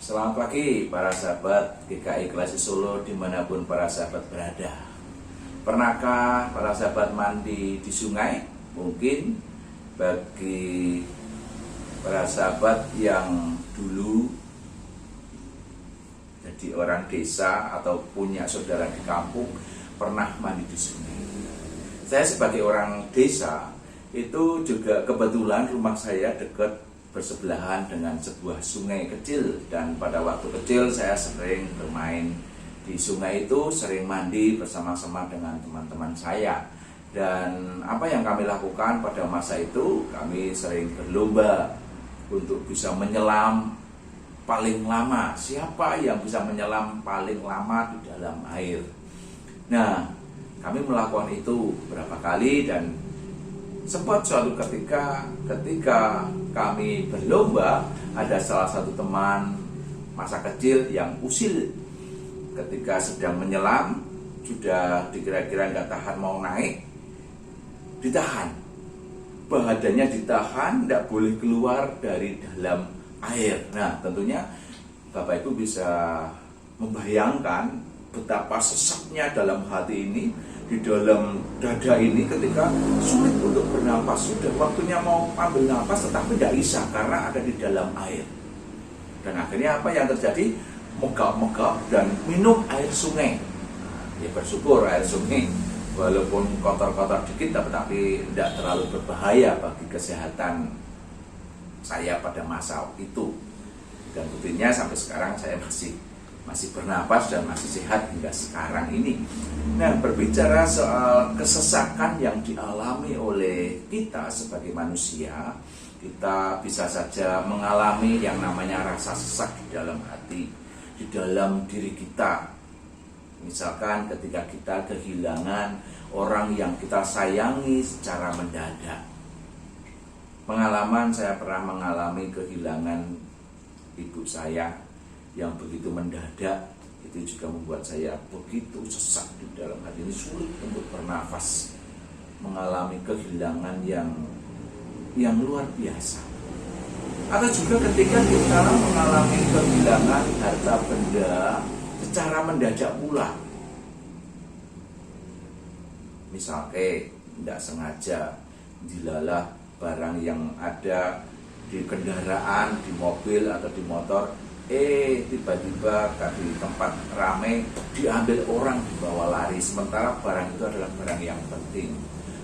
Selamat pagi para sahabat GKI Klasi Solo dimanapun para sahabat berada. Pernahkah para sahabat mandi di sungai? Mungkin bagi para sahabat yang dulu jadi orang desa atau punya saudara di kampung pernah mandi di sungai. Saya sebagai orang desa itu juga kebetulan rumah saya dekat bersebelahan dengan sebuah sungai kecil, dan pada waktu kecil saya sering bermain di sungai itu, sering mandi bersama-sama dengan teman-teman saya. Dan apa yang kami lakukan pada masa itu, kami sering berlomba untuk bisa menyelam paling lama. Siapa yang bisa menyelam paling lama di dalam air? Nah, kami melakukan itu beberapa kali, dan sempat suatu ketika kami berlomba, ada salah satu teman masa kecil yang usil. Ketika sedang menyelam, sudah dikira-kira nggak tahan mau naik, ditahan. Badannya ditahan, nggak boleh keluar dari dalam air. Nah, tentunya Bapak Ibu bisa membayangkan betapa sesaknya dalam hati ini, di dalam dada ini, ketika sulit untuk bernapas. Sudah waktunya mau ambil napas tetapi tidak bisa karena ada di dalam air. Dan akhirnya apa yang terjadi? Megap-megap dan minum air sungai. Ya bersyukur air sungai walaupun kotor-kotor dikit tapi tidak terlalu berbahaya bagi kesehatan saya pada masa itu. Dan buktinya sampai sekarang saya masih bernapas dan masih sehat hingga sekarang ini. Nah, berbicara soal kesesakan yang dialami oleh kita sebagai manusia, kita bisa saja mengalami yang namanya rasa sesak di dalam hati, di dalam diri kita. Misalkan ketika kita kehilangan orang yang kita sayangi secara mendadak. Pengalaman saya pernah mengalami kehilangan ibu saya yang begitu mendadak, itu juga membuat saya begitu sesak di dalam hati ini, sulit untuk bernafas, mengalami kehilangan yang luar biasa. Atau juga ketika kita mengalami kehilangan harta benda secara mendadak pula, misalnya tidak sengaja dilalah barang yang ada di kendaraan, di mobil atau di motor, tiba-tiba di tempat ramai diambil orang, dibawa lari, sementara barang itu adalah barang yang penting.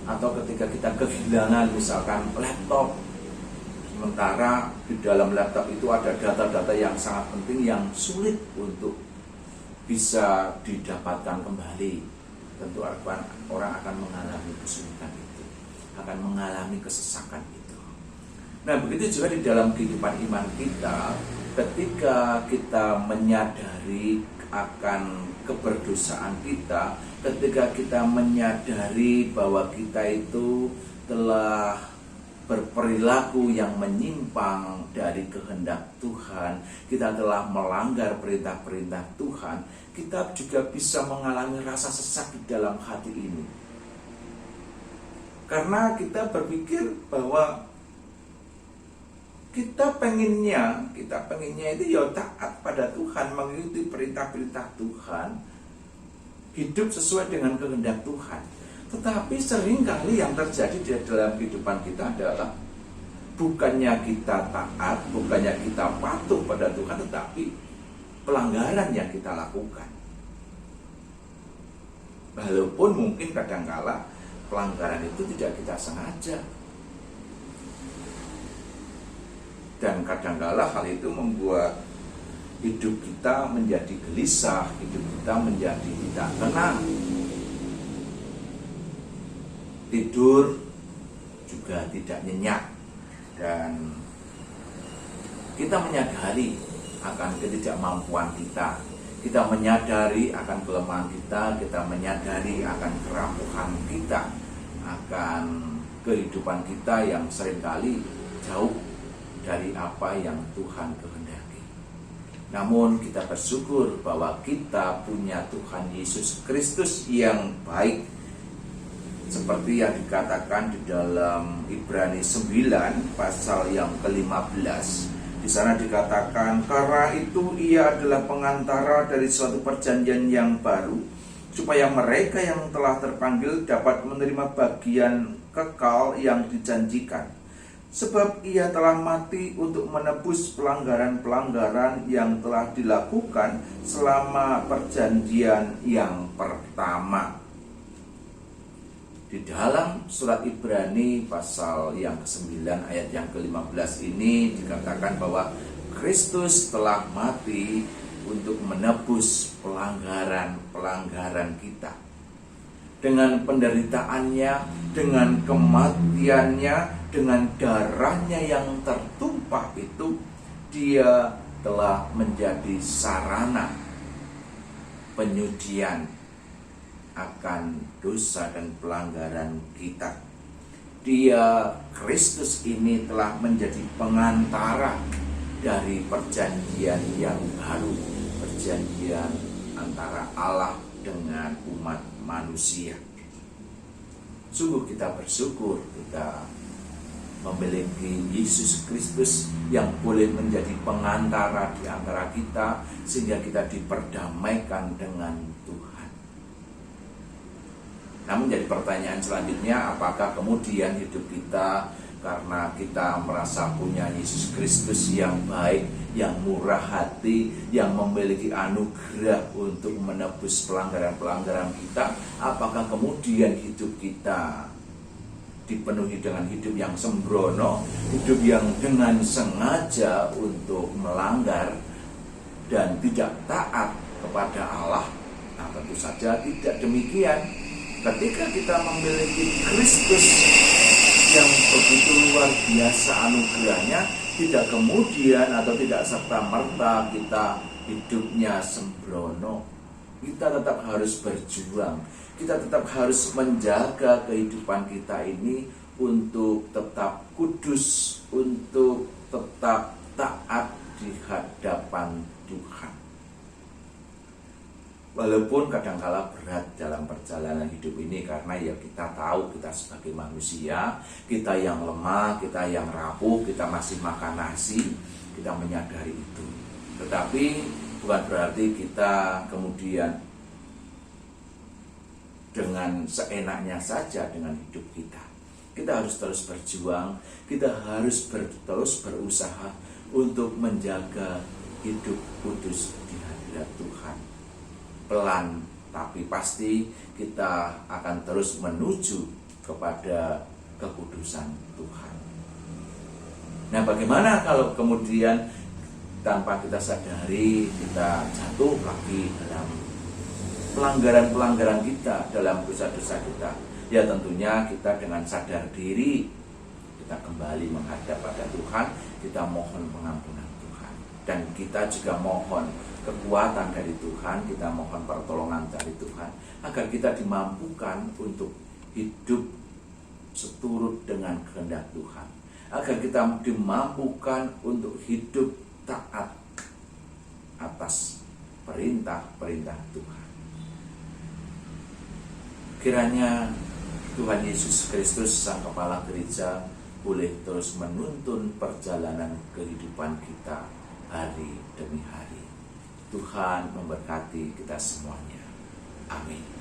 Atau ketika kita kehilangan misalkan laptop, sementara di dalam laptop itu ada data-data yang sangat penting yang sulit untuk bisa didapatkan kembali. Tentu orang akan mengalami kesulitan itu, akan mengalami kesesakan itu. Nah, begitu juga di dalam kehidupan iman kita. Ketika kita menyadari akan keberdosaan kita, ketika kita menyadari bahwa kita itu telah berperilaku yang menyimpang dari kehendak Tuhan, kita telah melanggar perintah-perintah Tuhan, kita juga bisa mengalami rasa sesak di dalam hati ini. Karena kita berpikir bahwa kita pengennya itu ya taat pada Tuhan, mengikuti perintah-perintah Tuhan, hidup sesuai dengan kehendak Tuhan. Tetapi seringkali yang terjadi di dalam kehidupan kita adalah bukannya kita taat, bukannya kita patuh pada Tuhan, tetapi pelanggaran yang kita lakukan. Walaupun mungkin kadangkala pelanggaran itu tidak kita sengaja. Dan kadangkala hal itu membuat hidup kita menjadi gelisah, hidup kita menjadi tidak tenang. Tidur juga tidak nyenyak, dan kita menyadari akan ketidakmampuan kita. Kita menyadari akan kelemahan kita, kita menyadari akan kerapuhan kita, akan kehidupan kita yang seringkali jauh dari apa yang Tuhan kehendaki. Namun kita bersyukur bahwa kita punya Tuhan Yesus Kristus yang baik, seperti yang dikatakan di dalam Ibrani 9 pasal yang ke-15. Di sana dikatakan, karena itu ia adalah pengantara dari suatu perjanjian yang baru, supaya mereka yang telah terpanggil dapat menerima bagian kekal yang dijanjikan. Sebab ia telah mati untuk menebus pelanggaran-pelanggaran yang telah dilakukan selama perjanjian yang pertama. Di dalam surat Ibrani pasal yang ke-9 ayat yang ke-15 ini dikatakan bahwa Kristus telah mati untuk menebus pelanggaran-pelanggaran kita. Dengan penderitaannya, dengan kematiannya, dengan darahnya yang tertumpah itu, dia telah menjadi sarana penyucian akan dosa dan pelanggaran kita. Dia, Kristus ini telah menjadi pengantara dari perjanjian yang baru, perjanjian antara Allah dengan umat manusia. Sungguh kita bersyukur kita memiliki Yesus Kristus yang boleh menjadi pengantara di antara kita, sehingga kita diperdamaikan dengan Tuhan. Namun jadi pertanyaan selanjutnya, apakah kemudian hidup kita karena kita merasa punya Yesus Kristus yang baik, yang murah hati, yang memiliki anugerah untuk menebus pelanggaran-pelanggaran kita, apakah kemudian hidup kita dipenuhi dengan hidup yang sembrono, hidup yang dengan sengaja untuk melanggar dan tidak taat kepada Allah? Nah, tentu saja tidak demikian. Ketika kita memiliki Kristus yang begitu luar biasa anugerahnya, tidak kemudian atau tidak serta-merta kita hidupnya sembrono. Kita tetap harus berjuang, kita tetap harus menjaga kehidupan kita ini untuk tetap kudus, untuk tetap taat di hadapan Tuhan. Walaupun kadangkala berat dalam perjalanan hidup ini, karena ya kita tahu kita sebagai manusia, kita yang lemah, kita yang rapuh, kita masih makan nasi, kita menyadari itu. Tetapi bukan berarti kita kemudian dengan seenaknya saja dengan hidup kita. Kita harus terus berjuang, kita harus terus berusaha untuk menjaga hidup kudus di hadirat Tuhan. Pelan tapi pasti kita akan terus menuju kepada kekudusan Tuhan. Nah, bagaimana kalau kemudian tanpa kita sadari kita jatuh lagi dalam pelanggaran-pelanggaran kita, dalam dosa-dosa kita? Ya tentunya kita dengan sadar diri kita kembali menghadap pada Tuhan, kita mohon pengampunan Tuhan, dan kita juga mohon kekuatan dari Tuhan, kita mohon pertolongan dari Tuhan agar kita dimampukan untuk hidup seturut dengan kehendak Tuhan, agar kita dimampukan untuk hidup taat atas perintah-perintah Tuhan. Kiranya Tuhan Yesus Kristus, Sang Kepala Gereja, boleh terus menuntun perjalanan kehidupan kita hari demi hari. Tuhan memberkati kita semuanya. Amin.